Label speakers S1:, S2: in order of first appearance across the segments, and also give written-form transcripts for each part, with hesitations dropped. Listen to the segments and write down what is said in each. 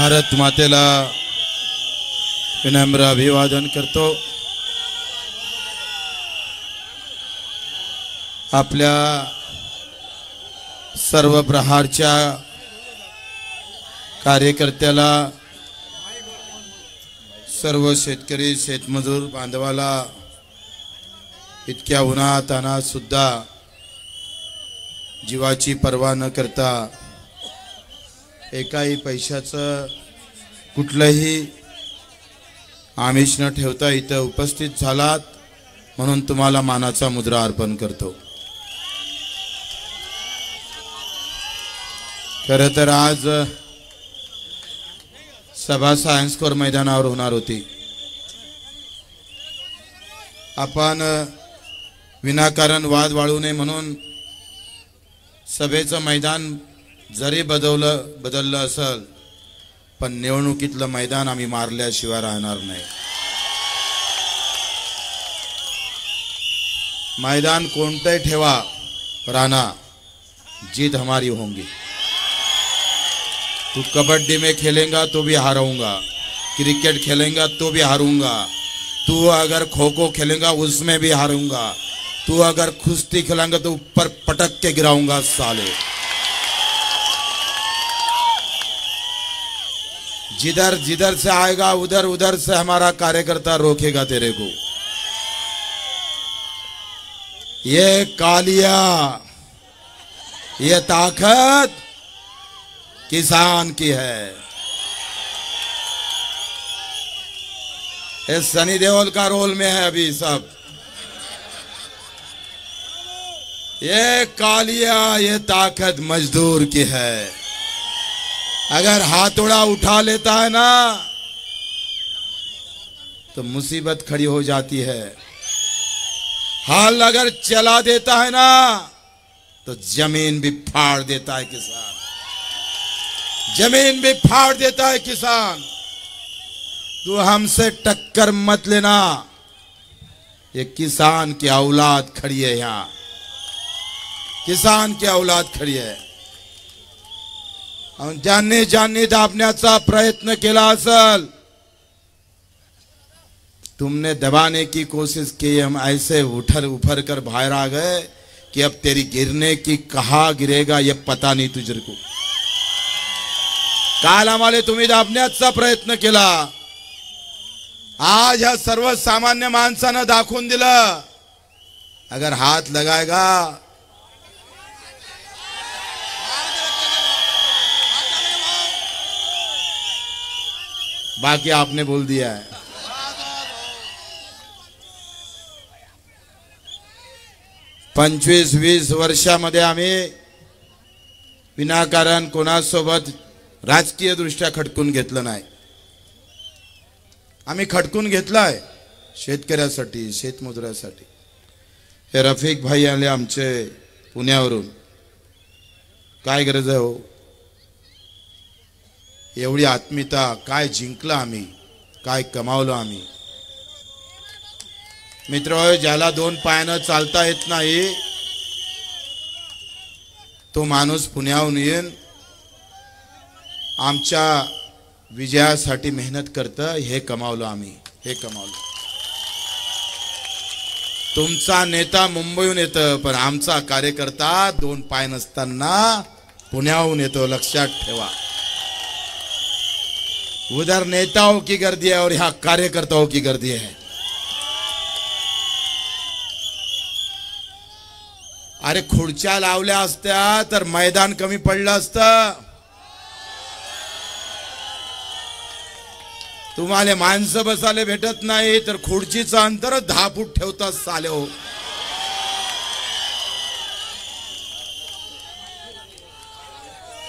S1: भारत मातेला विनम्र अभिवादन करतो। आपल्या सर्व प्रहारच्या कार्यकर्त्याला, सर्व शेतकरी शेतमजूर बांधवाला इतक्या उन्हातान्हात सुद्धा जीवाची पर्वा न करता एकाही पैशाचं कुठलंही आमिष न ठेवता इथं उपस्थित झालात म्हणून तुम्हाला मानाचा मुद्रा अर्पण करतो। खरं तर आज सभा सायन्स कोर मैदानावर होणार होती। आपण विनाकारण वाद वाढू नये म्हणून सभेचं मैदान जरी बदललं असेल पण निवडणुकीतलं मैदान आम्ही मारल्याशिवाय राहणार नाही। मैदान कोणतंही ठेवा, राणा जीत हमारी होंगी। तू कबड्डी में खेलेगा तो भी हारूंगा, क्रिकेट खेलेगा तो भी हारूंगा, तू अगर खो खो खेलेगा उसमें भी हारूंगा, तू अगर कुश्ती खेलेगा तो ऊपर पटक के गिराऊंगा साले। जिधर जिधर से आएगा उधर उधर से हमारा कार्यकर्ता रोकेगा तेरे को। ये कालिया, ये ताकत किसान की है। ये सनी देओल का रोल में है अभी सब। ये कालिया, ये ताकत मजदूर की है। अगर हाथोड़ा उठा लेता है ना तो मुसीबत खड़ी हो जाती है। हाल अगर चला देता है ना तो जमीन भी फाड़ देता है किसान, जमीन भी फाड़ देता है किसान। तू हमसे टक्कर मत लेना, ये किसान की औलाद खड़ी है यहाँ, किसान की औलाद खड़ी है। ज्यांनी ज्यांनी दाबण्याचा प्रयत्न केला असल, तुमने दबाने की कोशिश की, हम ऐसे उफर कर बाहर आ गए कि अब तेरी गिरने की कहाँ गिरेगा ये पता नहीं तुझे को। काल आम्हाला तुम्ही दाबण्याचा प्रयत्न केला, आज ह्या सर्वसामान्य माणसानं दाखवून दिलं अगर हाथ लगाएगा बाकी आपने बोल दिया है। पंचवीस 20 वर्षामध्ये आम्ही विनाकारण कोणासोबत राजकीय दृष्ट्या खटकून घेतलं नाही। आम्ही खटकून घेतलाय शेतकऱ्यासाठी, शेतमजुरासाठी। हे रफिक भाई आले आमचे पुण्यावरून, काय गरज आहे हो एवढी आत्मीयता? काय जिंकलं आम्ही, काय कमावलं आम्ही? मित्र, ज्याला 2 पायानं चालता येत नाही तो माणूस पुण्याहून येऊन आमच्या विजयासाठी मेहनत करतं, हे कमावलं आम्ही, हे कमावलं। तुमचा नेता मुंबईहून येतो पण आमचा कार्यकर्ता 2 पाय नसताना पुण्याहून येतो, लक्षात ठेवा। उधर नेताओं की गर्दी है और यहाँ कार्यकर्ताओं की गर्दी है। अरे खुर्च्या लावल्या असत्या तर मैदान कमी पडलं असतं। तुम्हाला माणसं बसायला भेटत नाही तर खुर्चीचं अंतर 10 फूट ठेवतात साले हो।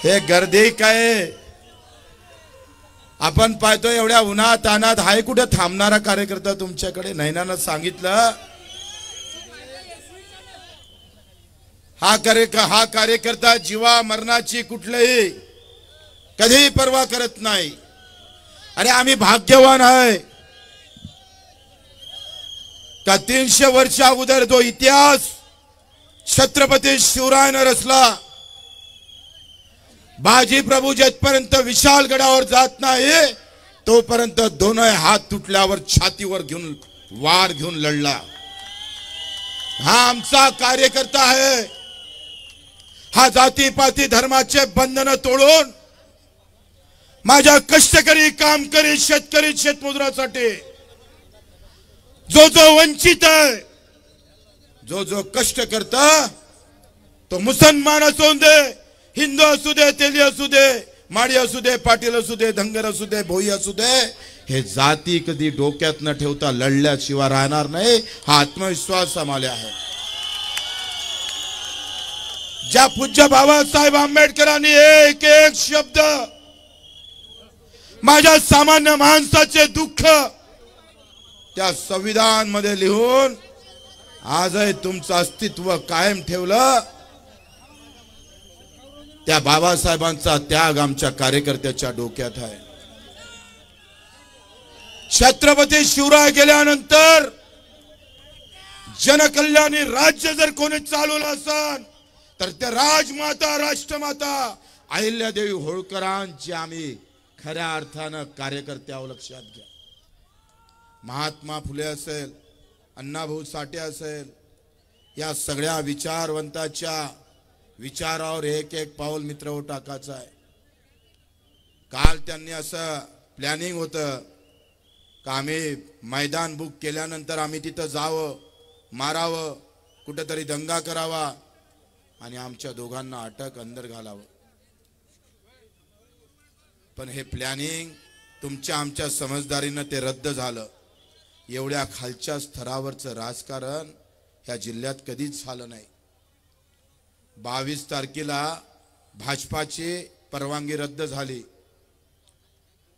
S1: हे गर्दी काय आपण पाहतो, एवढ्या उन्हात तानात हाय कुठे थांबणारा कार्यकर्ता तुमच्याकडे? नैनानं सांगितलं हा कार्यकर्ता जीवा मरणाची कुठलीही कधी पर्वा करत नाही। अरे आम्ही भाग्यवान आहे का 300 वर्ष अगोदर जो इतिहास छत्रपती शिवरायाने रचला बाजी प्रभू जेथपर्यंत विशाळगडावर जात नाही तोपर्यंत दोन्ही हात तुटल्यावर छातीवर घेऊन वार घेऊन लढला. हा आमचा कार्यकर्ता आहे. हा जातीपाती धर्माचे बंधन तोडून माझ्या कष्टकरी कामकरी शेतकरी शेतमजुरासाठी जो जो वंचित आहे, जो जो कष्ट करता, तो मुसलमान असू दे, हिंदू असू दे, तेली असू दे, माडी असू दे, पाटील असू दे, धनगर असू दे, भोई असू दे, हे जाती कधी डोक्यात न ठेवता लढल्याशिवाय राहणार नाही. हा आत्मविश्वास आम्हाला आहे. ज्या पूज्य बाबासाहेब आंबेडकरांनी एक एक शब्द माझ्या सामान्य माणसाचे दुःख त्या संविधान मध्ये लिहून आजही तुमचं अस्तित्व कायम ठेवलं, त्या बाबासाहेबांचा त्याग आमच्या कार्यकर्त्याच्या डोक्यात आहे. छत्रपती शिवराय गेल्यानंतर जनकल्याणी राज्य जर कोणी चालवलं असेल तर ते राजमाता राष्ट्रमाता अहिल्यादेवी होळकरांची आम्ही खऱ्या अर्थानं कार्यकर्ते आहोत. लक्षात घ्या. महात्मा फुले असेल, अण्णाभाऊ साठे असेल, या सगळ्या विचारवंताच्या विचारावर एक एक पाऊल मित्र टाकायचं आहे. काल त्यांनी असं प्लॅनिंग होतं का आम्ही मैदान बुक केल्यानंतर आम्ही तिथं जावं, मारावं, कुठेतरी दंगा करावा आणि आमच्या दोघांना अटक अंदर घालावं. पण हे प्लॅनिंग तुमच्या आमच्या समजदारीनं ते रद्द झालं. एवढ्या खालच्या स्तरावरचं राजकारण ह्या जिल्ह्यात कधीच झालं नाही. 22 तारखेला भाजपाची परवानगी रद्द झाली.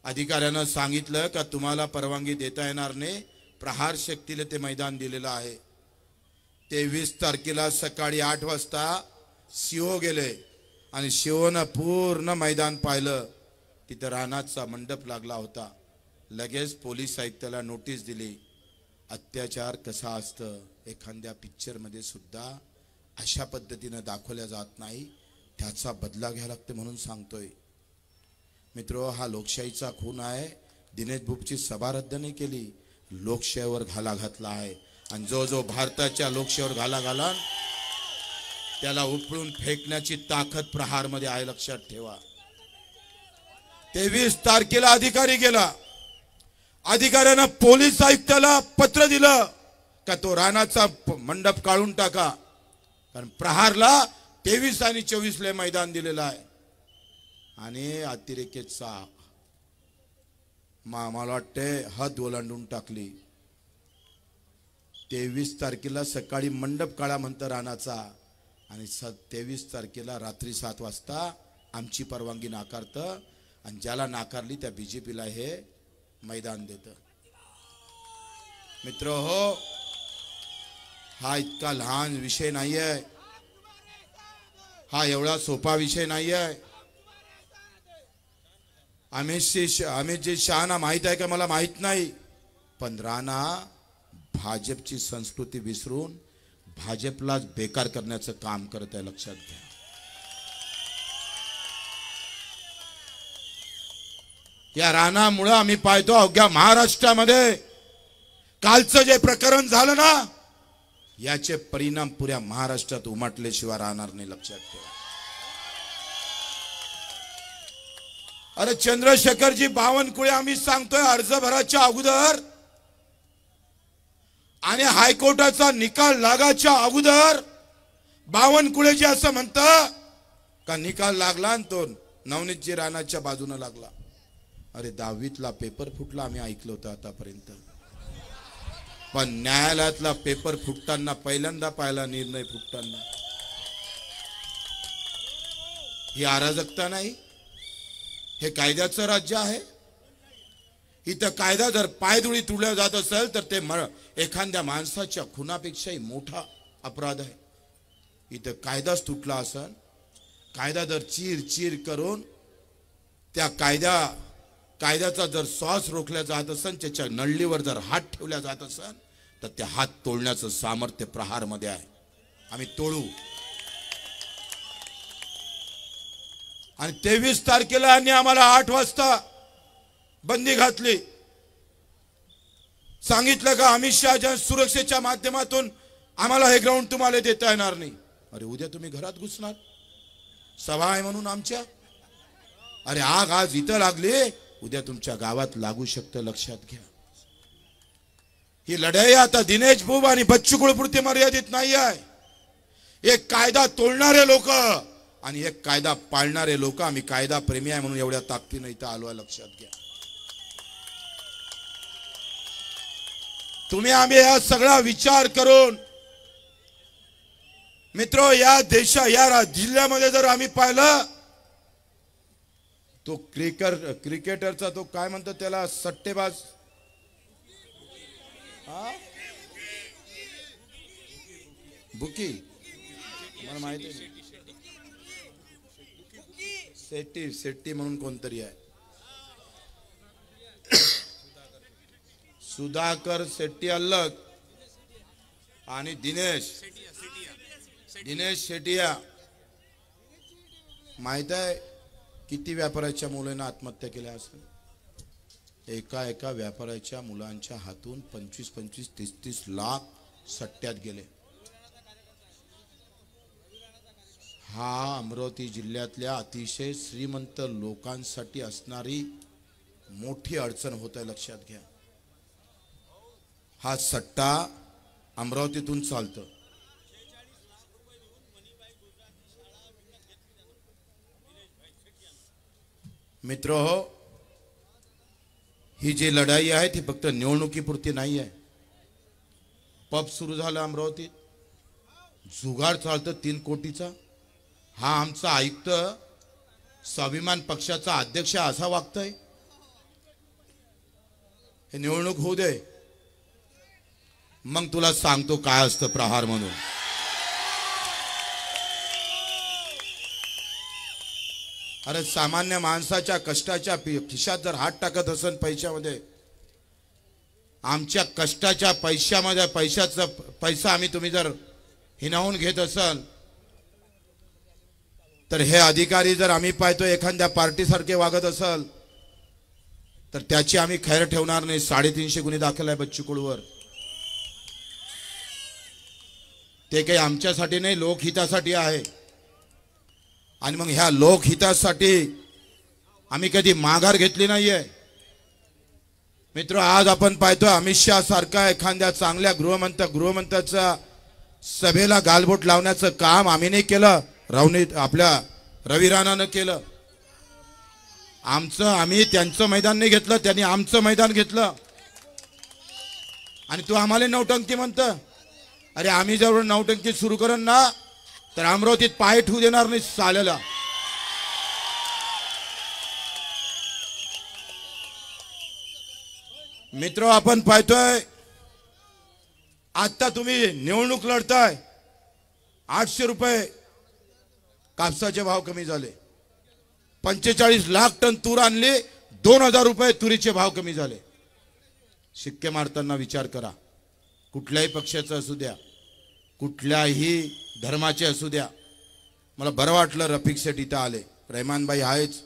S1: अधिकाऱ्यानं सांगितलं का तुम्हाला परवानगी देता येणार नाही, प्रहार शक्तीला ते मैदान दिलेलं आहे. 23 तारखेला सकाळी 8 वाजता सीओ गेले आणि सीओनं पूर्ण मैदान पाहिलं. तिथं रानाचा मंडप लागला होता. लगेच पोलीस आयुक्ताला नोटीस दिली. अत्याचार कसा असतं एखाद्या पिक्चर मध्ये सुद्धा अशा पद्धतीने दाखवल्या जात नाही, त्याचा बदला घ्यावा लागते म्हणून सांगतोय. मित्रो, हा लोकशाहीचा खून आहे. दिनेश बुबची सभा रद्द नाही केली, लोकशाहीवर घाला घातला आहे. आणि जो जो भारताच्या लोकशाहीवर घाला घाला त्याला उपळून फेकण्याची ताकद प्रहार मध्ये आहे. लक्षात ठेवा. 23 तारखेला अधिकारी गेला. अधिकाऱ्यानं पोलीस आयुक्ताला पत्र दिलं का तो रानाचा मंडप काढून टाका, कारण प्रहारला 23 आणि 24 ला मैदान दिलेलं आहे. आणि अतिरेकेचा मला वाटते हद ओलांडून टाकली. 23 तारखेला सकाळी मंडप काढा म्हणतं रानाचा आणि 23 तारखेला रात्री 7 वाजता आमची परवानगी नाकारतं आणि ज्याला नाकारली त्या बीजेपीला हे मैदान देतं. मित्र हो, हा इतका लहान विषय नाहीये, हा एवढा सोपा विषय नाहीये. अमितजी शहाना माहित आहे का मला माहित नाही, पण राणा भाजपची संस्कृती विसरून भाजपलाच बेकार करण्याचं काम करत आहे. लक्षात घ्या. या राणामुळे आम्ही पाहतो अवघ्या महाराष्ट्रामध्ये कालचं जे प्रकरण झालं ना, याचे परिणाम पुऱ्या महाराष्ट्रात उमटल्याशिवाय राहणार नाही. लक्षात ठेवा. अरे चंद्रशेखरजी बावनकुळे आम्ही सांगतोय अर्ज भराच्या अगोदर आणि हायकोर्टाचा निकाल लागायच्या अगोदर बावनकुळेजी असं म्हणतं का निकाल लागला आणि तो नवनीतजी राणाच्या बाजूने लागला. अरे 10वीतला पेपर फुटला आम्ही ऐकलं होतं आतापर्यंत, पण न्यायालयातला पेपर फुटताना पहिल्यांदा पाहिला निर्णय फुटताना. ही अराजकता नाही, हे कायद्याचं राज्य आहे. इथं कायदा जर पायधुळी तुडल्या जात असेल तर ते एखाद्या माणसाच्या खुनापेक्षाही मोठा अपराध आहे. इथं कायदाच तुटला असेल, कायदा जर चीर करून त्या कायद्याचा जर श्वास रोखल्या जात असेल, त्याच्या नळलीवर जर हात ठेवल्या जात असेल तर ते हात तोडण्याचं सामर्थ्य प्रहार मध्ये आहे. आम्ही तोडू. आणि 23 तारखेला यांनी आम्हाला 8 वाजता बंदी घातली. सांगितलं का अमित शहाच्या सुरक्षेच्या माध्यमातून आम्हाला हे ग्राउंड तुम्हाला देता येणार नाही. अरे उद्या तुम्ही घरात घुसणार, सभा आहे म्हणून आमच्या. अरे आग आज इथं लागली, उद्या तुमच्या गावात लागू शकतं, लक्षात घ्या. ही लढाई आता दिनेश बुब आणि बच्चू कडूपुरती मर्यादित नाही आहे. एक कायदा तोडणारे लोक आणि एक कायदा पाळणारे लोक. आम्ही कायदा प्रेमी आहे म्हणून एवढ्या ताकदीने इथं आलो आहे, लक्षात घ्या. तुम्ही आम्ही या सगळा विचार करून मित्र या या जिल्ह्यामध्ये जर आम्ही पाहिलं तो क्रिकेटरचा तो काय म्हणतात त्याला, सट्टेबाज, बुकी, मला माहिती आहे, शेट्टी म्हणून कोणतरी आहे, सुधाकर शेट्टी अलग आणि दिनेश शेटिया. माहित आहे किती व्यापाऱ्याच्या मुलांना आत्महत्या केल्या असेल? एका व्यापाऱ्याच्या मुलांच्या हातून 25-25, 30-30 लाख सट्ट्यात गेले. हा अमरावती जिल्ह्यातल्या अतिशय श्रीमंत लोकांसाठी असणारी मोठी अडचण होत आहे, लक्षात घ्या. हा सट्टा अमरावतीतून चालतो. मित्र हो, ही जी लढाई आहे ती फक्त निवडणुकीपुरती नाही आहे. पब सुरू झाला अमरावतीत, जुगाड चालतं 3 कोटीचा. हा आमचा आयुक्त स्वाभिमान पक्षाचा अध्यक्ष असा वागतोय. हे निवडणूक होऊ दे, मग तुला सांगतो काय असतं प्रहार म्हणून. अरे सामान्य माणसाच्या कष्टाच्या खिशात जर हात टाकत असेल पैशामध्ये, आमच्या कष्टाच्या पैशामध्ये पैसा आम्ही तुम्ही जर हिनावून घेत असाल, तर हे अधिकारी जर आम्ही पाहतो एखाद्या पार्टीसारखे वागत असाल, तर त्याची आम्ही खैर ठेवणार नाही. 350 गुन्हे दाखल आहे बच्चू कडूवर. ते काही आमच्यासाठी नाही, लोकहितासाठी आहे. आणि मग ह्या लोकहितासाठी आम्ही कधी माघार घेतली नाहीये. मित्र, आज आपण पाहतो अमित शहा सारखा एखाद्या चांगल्या गृहमंत्र्याचा सभेला गालबोट लावण्याचं काम आम्ही नाही केलं, आपल्या रवी राणानं केलं. आम्ही त्यांचं मैदान नाही घेतलं, त्यांनी आमचं मैदान घेतलं. आणि तू आम्हाला नौटंकी म्हणतं. अरे आम्ही जर नौटंकी सुरू करून ना, तर अमरावतीत पाय ठेवू देणार नाही साल्याला. मित्र, आपण पाहतोय आता तुम्ही निवडणूक लढताय, 800 रुपये कापसाचे भाव कमी झाले, 45 लाख टन तूर आणली, 2000 रुपये तुरीचे भाव कमी झाले. शिक्के मारताना विचार करा. कुठल्याही पक्षाचा असू द्या, कुठल्याही धर्माचे असू द्या. मला बरं वाटलं रफिक शेठ इथं आले. रहमानबाई आहेच.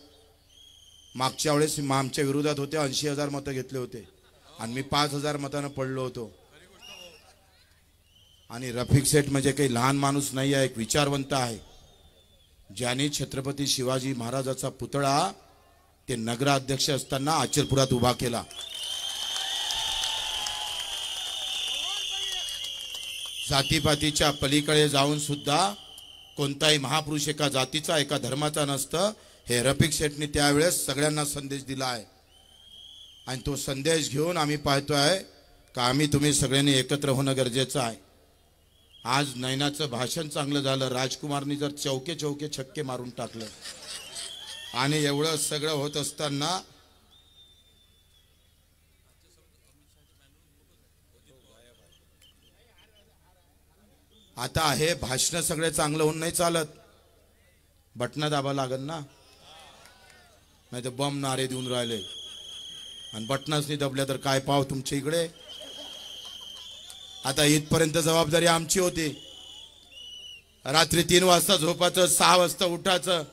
S1: मागच्या वेळेस आमच्या विरोधात होते, 80,000 मतं घेतले होते आणि मी 5,000 मतांना पडलो होतो. आणि रफिक शेठ म्हणजे काही लहान माणूस नाही आहे, एक विचारवंत आहे. ज्याने छत्रपती शिवाजी महाराजाचा पुतळा ते नगराध्यक्ष असताना आचरपुरात उभा केला. जातीपातीच्या पलीकडे जाऊन सुद्धा कोणताही महापुरुष एका जातीचा एका धर्माचा नसतं, हे रफिक शेठने त्यावेळेस सगळ्यांना संदेश दिला आहे. आणि तो संदेश घेऊन आम्ही पाहतोय का आम्ही तुम्ही सगळ्यांनी एकत्र होणं गरजेचं आहे. आज नैनाचं भाषण चांगलं झालं, राजकुमारनी जर चौके छक्के मारून टाकलं. आणि एवढं सगळं होत असताना आता हे भाषण सगळे चांगलं होऊन नाही चालत, बटना दाबा लागल ना, नाही तर बम नारे देऊन राहिले. आणि बटनाच नाही दबल्या तर काय पाव तुमच्या इकडे. आता इथपर्यंत जबाबदारी आमची होती. रात्री 3 वाजता झोपायचं, 6 वाजता उठायचं,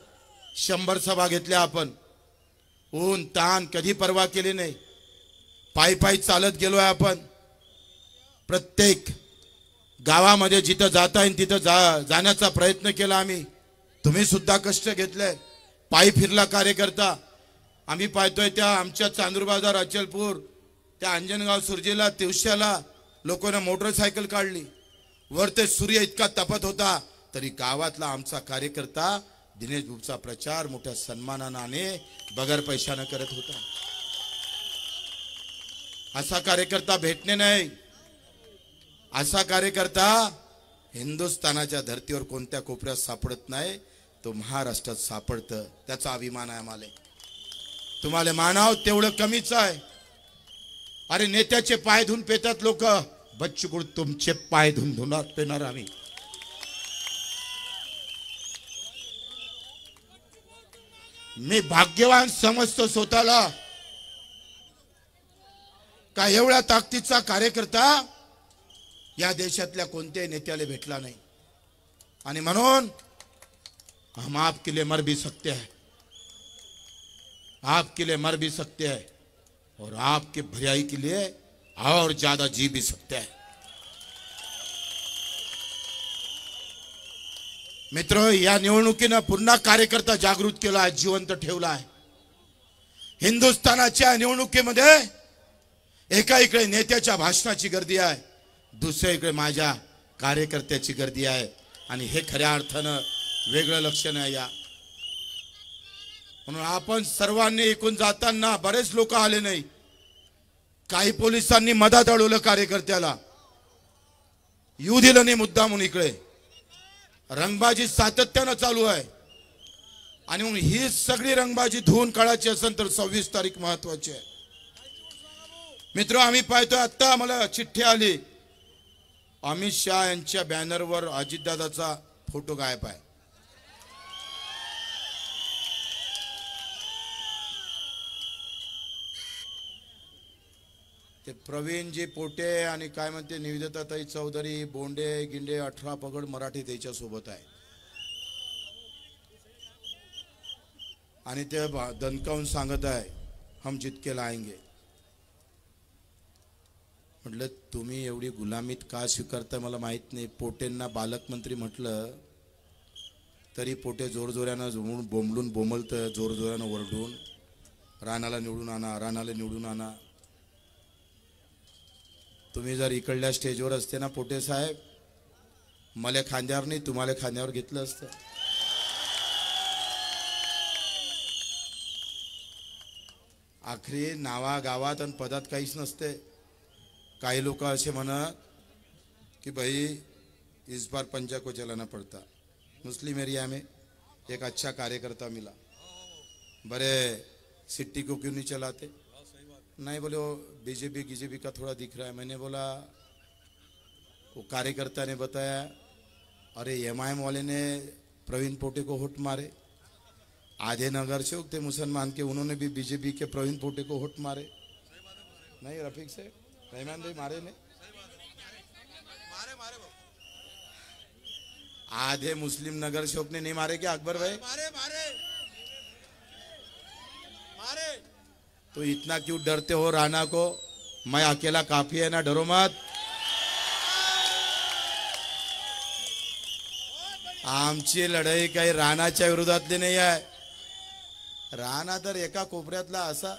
S1: 100 सभा घेतल्या आपण, ऊन ताण कधी पर्वा केली नाही, पायी पायी चालत गेलोय आपण, प्रत्येक गावामध्ये जिथं जाता येईल तिथं जाण्याचा प्रयत्न केला आम्ही, तुम्ही सुद्धा कष्ट घेतले, पायी फिरला कार्यकर्ता, आम्ही पाहतोय त्या आमच्या चांदूर बाजार, अचलपूर, त्या अंजनगाव, सुरजीला, तिवश्याला लोकांना मोटरसायकल काढली, वर ते सूर्य इतका तपत होता तरी गावातला आमचा कार्यकर्ता दिनेश बुबचा प्रचार मोठ्या सन्मानाने बगर पैशाने करत होता। असा कार्यकर्ता भेटणे नाही, असा कार्यकर्ता हिंदुस्थानाच्या धर्तीवर कोणत्या कोपऱ्यात सापडत नाही, तो महाराष्ट्रात सापडतं, त्याचा अभिमान आहे आम्हाला। तुम्हाला मानाव तेवढं कमीच आहे। अरे नेत्याचे पाय धुवून पेतात लोक, बच्चू तुमचे पाय धुवून पेणार आम्ही। मी भाग्यवान समजतो स्वतःला का एवढ्या ताकदीचा कार्यकर्ता या देशातल्या कोणत्याही नेत्याला भेटला नाही, आणि म्हणून हम आपके लिए मर भी सकते हैं, आपके लिए मर भी सकते हैं और आपके भलाई के लिए और ज्यादा जी भी सकते हैं। मित्र, या निवडणुकीने पुन्हा कार्यकर्ता जागृत केला आहे, जिवंत ठेवला आहे। हिंदुस्थानाच्या निवडणुकीमध्ये एका इकडे नेत्याच्या भाषणाची गर्दी आहे, दुसऱ्या इकडे माझ्या कार्यकर्त्याची गर्दी आहे, आणि हे खऱ्या अर्थानं वेगळं लक्षण आहे या। म्हणून आपण सर्वांनी एकूण जाताना बरेच लोक आले नाही, काही पोलिसांनी मधात अडवलं कार्यकर्त्याला, येऊ दिलं नाही मुद्दामून, इकडे रंगबाजी सातत्यानं चालू आहे, आणि मग ही सगळी रंगबाजी धुवून काढायची असेल तर 26 तारीख महत्वाची आहे। मित्र, आम्ही पाहतोय आता मला चिठ्ठी आली, अमित शाह यांच्या बॅनरवर अजितदादाचा फोटो गायब आहे। ते प्रवीणजी पोटे आणि काय म्हणते निवेदिताताई चौधरी, बोंडे गिंडे 18 पगड मराठी त्याच्या सोबत आहे, आणि ते दणकावून सांगत आहे हम जीत के लाएंगे। म्हटलं तुम्ही एवढी गुलामीत का स्वीकारता मला माहित नाही। पोटेंना बालकमंत्री म्हटलं तरी पोटे जोरजोरानं बोंबलून बोंबलतं, जोरजोरानं ओरडून राणाला निवडून आणा, राणाला निवडून आणा। तुम्ही जर इकडल्या स्टेजवर असते ना पोटे साहेब, मला खांद्यावर नाही तुम्हाला खांद्यावर घेतलं असतं। आखरी नावा गावात आणि पदात काहीच नसते। काही लोक असे म्हणत कि भाई इस बार पंजा को चलाना पड़ता, मुस्लिम एरिया में एक अच्छा कार्यकर्ता मिला, बड़े सिटी को क्यों नहीं चलाते? नहीं बोले वो बीजेपी का थोड़ा दिख रहा है। मैंने बोला, वो कार्यकर्ता ने बताया अरे एमआईएम वाले ने प्रवीण पोटे को वोट मारे, आधे नगर से थे मुसलमान के, उन्होंने भी बीजेपी के प्रवीण पोटे को वोट मारे। नहीं रफीक से रहमान भाई मारे ने, आधे मुस्लिम नगर सेवक ने नहीं मारे क्या अकबर भाई? मारे। तो इतना क्यों डरते हो राणा को? मैं अकेला काफी है ना, डरो मत। आमची लढाई काही राणाच्या विरोधातली नाही आहे। राणा तर एका कोपऱ्यातला असा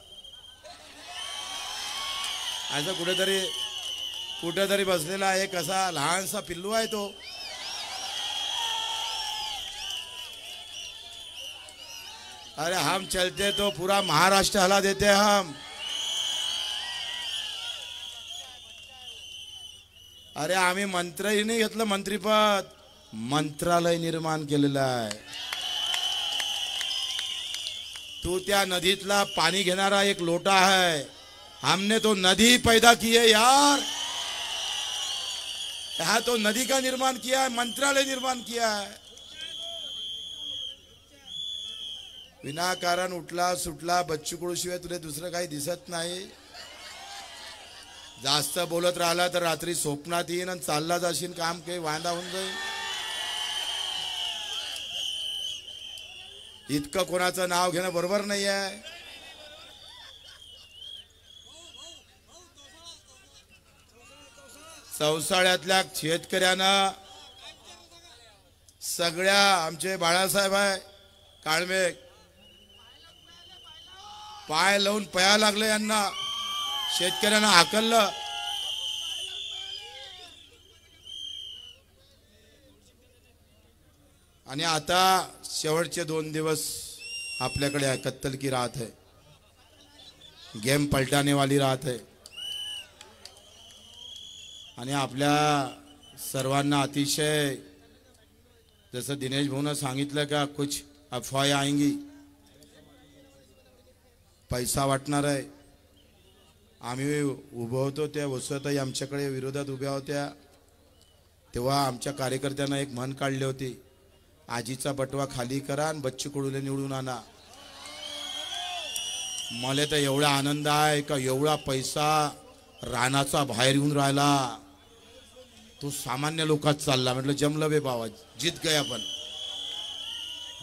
S1: कुठेतरी बसलेला एक असा लहानसा पिल्लू आहे तो। अरे हम चलते तो पूरा महाराष्ट्र हला देते हम। अरे आम्ही मंत्रही नाही घेतलं, मंत्रीपद मंत्रालय निर्माण केलेलं आहे। तू त्या नदीतला पाणी घेणारा एक लोटा है, हमने तो नदी पैदा की है यार। यहाँ तो नदी का निर्माण किया है, मंत्रालय निर्माण किया है। विनाकारण उठला सुटला बच्चू कडू शिवाय तुला दुसरं काही दिसत नाही। जास्त बोलत राहिला तर रात्री स्वप्नात येईन आणि चालला जाशील, काम काही वांदा होऊन जाईल। इतकं कोणाचं नाव घेणं बरोबर नाही आहे. चौसाळ्यातल्या शेतकऱ्यांना सगळ्या आमचे बाळासाहेब आहे काळमे पाय लावून पया लागले, यांना शेतकऱ्यांना हाकललं. आणि आता शेवटचे 2 दिवस आपल्याकडे आहे. कत्तल की रात है, गेम पलटाने वाली रात है. आणि आपल्या सर्वांना अतिशय जसं दिनेश भाऊनं सांगितलं का कुछ अफवाया आएंगी, पैसा वाटणार आहे. आम्ही उभं होतो त्या वसुताई आमच्याकडे विरोधात उभ्या होत्या तेव्हा आमच्या कार्यकर्त्यांना एक म्हण काढली होती, आजीचा बटवा खाली करा आणि बच्चू कडूले निवडून आणा. मला तर एवढा आनंद आहे का एवढा पैसा रानाचा बाहेर येऊन राहिला, तो सामान्य लोकात चालला. म्हटलं जमलं बे बाबा, जीत गए आपण.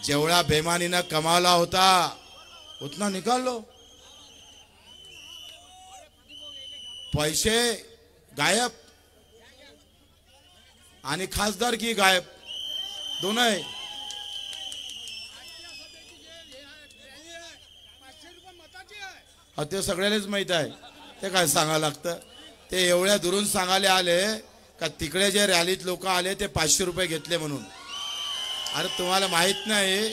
S1: जेवढा बेमानीनं कमावला होता उतना निकाल लो. पैसे गायब आणि खासदारकी गायब, दोन आहे. ते सगळ्यालाच माहित आहे, ते काय सांगायला लागतं. ते एवढ्या दुरून सांगायला आले का तिकडे जे रॅलीत लोक आले ते 500 रुपये घेतले म्हणून. अरे तुम्हाला माहित नाही,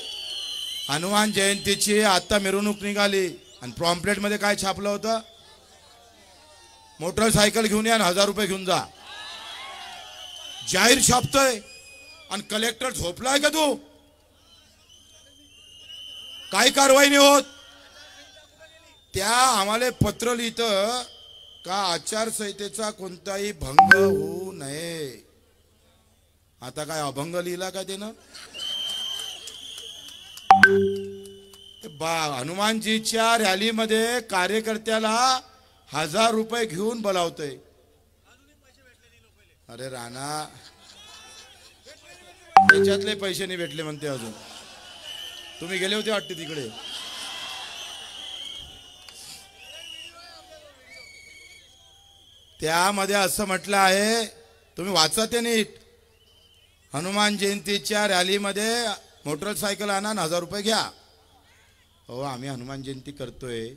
S1: हनुमान जयंतीची आता मिरवणूक निघाली आणि प्रॉम्प्लेट मध्ये काय छापलं होतं, मोटरसायकल घेऊन या आणि 1000 रुपये घेऊन जा. जाहीर छापतोय आणि कलेक्टर झोपलाय का तू? काही कारवाई नाही होत. त्या आम्हाला पत्र लिहितं का आचारसंहितेचा कोणताही भंग होऊ नये. आता काय अभंग लिहिला का त्यानं? हनुमानजीच्या रॅलीमध्ये कार्यकर्त्याला 1000 रुपये घेऊन बोलावतोय. अरे राणा, त्याच्यातले पैसे नाही भेटले म्हणते अजून. तुम्ही गेले होते वाटते तिकडे. त्यामध्ये असं म्हटलं आहे, तुम्ही वाचा ते नीट. हनुमान जयंतीच्या रॅलीमध्ये मोटरसायकल आणा 1000 रुपये घ्या. हो, आम्ही हनुमान जयंती करतोय.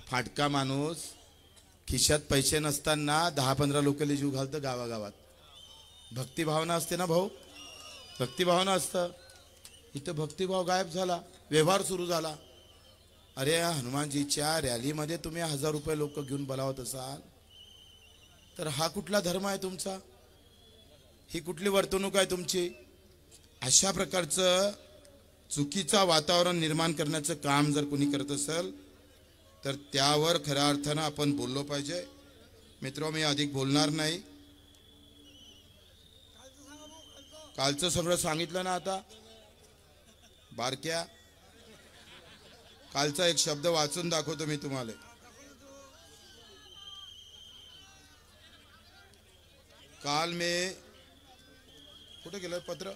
S1: फाटका माणूस खिशात पैसे नसताना 10-15 लोकांना जीव घालतं गावागावात. भक्तिभावना असते ना भाऊ, भक्तिभावना असतं. इथं भक्तिभाव गायब झाला, व्यवहार सुरू झाला. अरे हनुमानजीच्या रॅलीमध्ये तुम्ही 1000 रुपये लोक घेऊन बोलावत असाल तर हा कुठला धर्म आहे तुमचा? ही कुठली वर्तणूक आहे तुमची? अशा प्रकारचं चुकीचं वातावरण निर्माण करण्याचं काम जर कोणी करत असेल तर त्यावर खऱ्या अर्थानं आपण बोललो पाहिजे. मित्र, मी अधिक बोलणार नाही. कालचं सगळं सांगितलं ना. आता बारक्या, कालचा एक शब्द वाचून दाखवतो मी तुम्हाला. काल मी कुठे गेलं पत्र,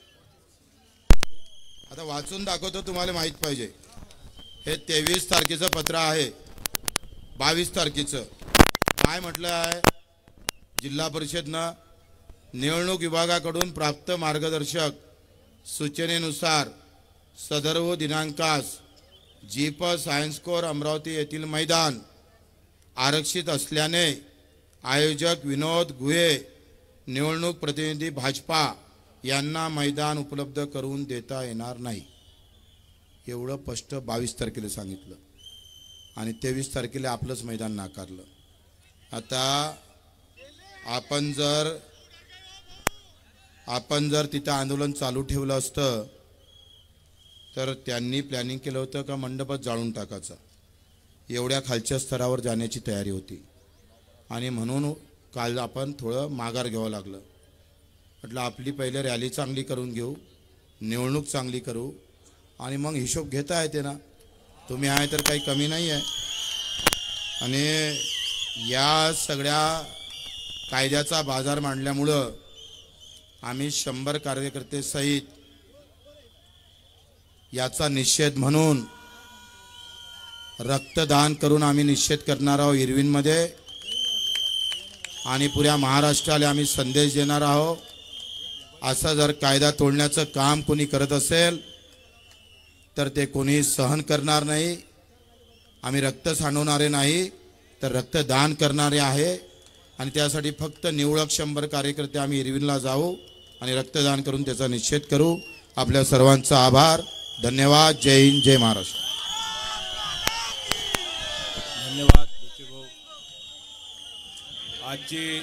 S1: आता वाचून दाखवतो, तुम्हाला माहित पाहिजे. हे 23 तारखेचं पत्र आहे. 22 तारखेचं काय म्हटलं आहे? जिल्हा परिषदनं निवडणूक विभागाकडून प्राप्त मार्गदर्शक सूचनेनुसार सदर्व दिनांकास जीप सायन्स कोर अमरावती येथील मैदान आरक्षित असल्याने आयोजक विनोद गुहे, निवडणूक प्रतिनिधी भाजपा यांना मैदान उपलब्ध करून देता येणार नाही. एवढं स्पष्ट 22 तारखेला सांगितलं आणि 23 तारखेला आपलंच मैदान नाकारलं. आता आपण जर तिथं आंदोलन चालू ठेवलं असतं तर त्यांनी प्लॅनिंग केलं होतं का मंडपच जाळून टाकायचा. एवढ्या खालच्या स्तरावर जाण्याची तयारी होती आणि म्हणून काल आपण थोडं माघार घ्यावं लागलं. म्हटलं आपली पहिले रॅली चांगली करून घेऊ, निवडणूक चांगली करू आणि मग हिशोब घेता येते ना. तुम्ही आहे तर काही कमी नाही आहे. आणि या सगळ्या कायद्याचा बाजार मांडल्यामुळं आम्ही 100 कार्यकर्ते सहित याचा निषेध म्हणून रक्तदान करून आम्ही निषेध करणार आहोत इरविनमध्ये आणि पुऱ्या महाराष्ट्राला आम्ही संदेश देणार आहोत। असा जर कायदा तोडण्याचं काम कोणी करत असेल तर ते कोणी सहन करणार नाही। आम्ही रक्त सांडवणारे नाही तर रक्तदान करणारे आहे आणि त्यासाठी फक्त निवडक 100 कार्यकर्ते आम्ही इरविनला जाऊ आणि रक्तदान करून त्याचा निषेध करू। आपल्या सर्वांचा आभार, धन्यवाद। जय हिंद, जय महाराष्ट्र।
S2: धन्यवाद बच्चू भाऊ। आजची